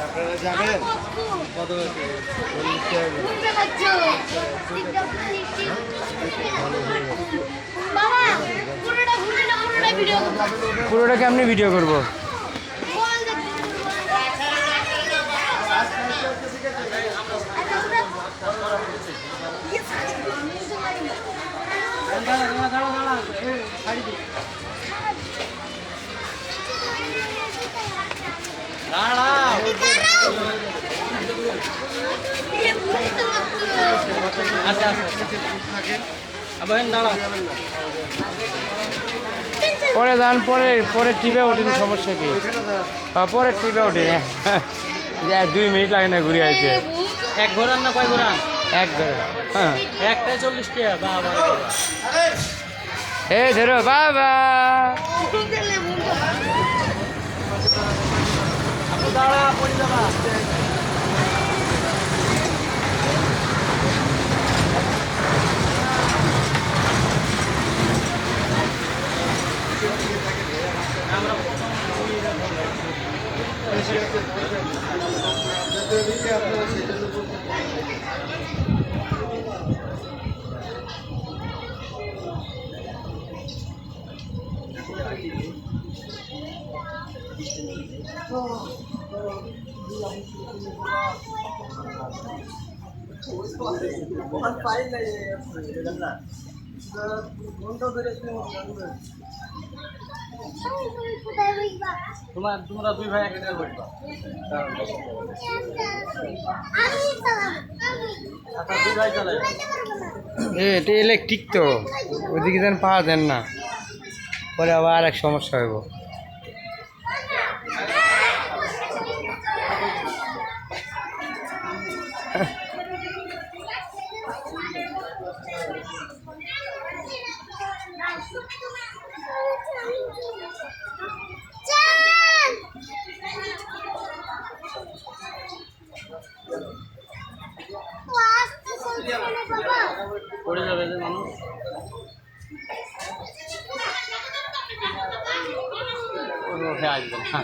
আপনারা যাবেন কত পুরোটা কেমনি ভিডিও করবো? পরে যান, পরে টিপে ওঠেন, সমস্যা কি? পরে টিপে ওঠে 2 মিনিট লাগে না, ঘুরে আসে। এক ঘোরান না কয় ঘোরান? এক ধরো, হ্যাঁ একটাই 40 টাকা। বাবা এই ধরো বাবা। দাঁড়া পড়ে যাবা। তোমরা 2 ভাই এক জায়গায় বসবা। আচ্ছা 2 ভাই চলে। এটা ইলেকট্রিক তো, ওইদিকে যেন পাওয়া যান না, পরে আবার আর এক সমস্যা হইব। পড়ে যাবে যে মানুষ। উঠে আসবে না।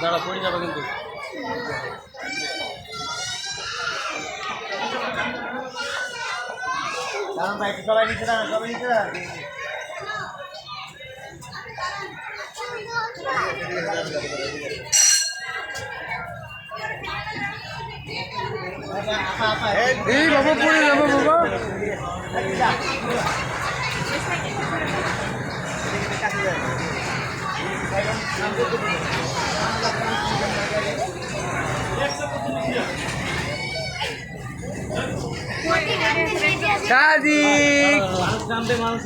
দাঁড়া পড়ে যাবে কিন্তু। সবাই নিচে দাঁড়ান, সবাই নিচে দাঁড়ান। এই বাবা পড়ে যাবো বাবা। সাদিক মানুষ নামবে, মানুষ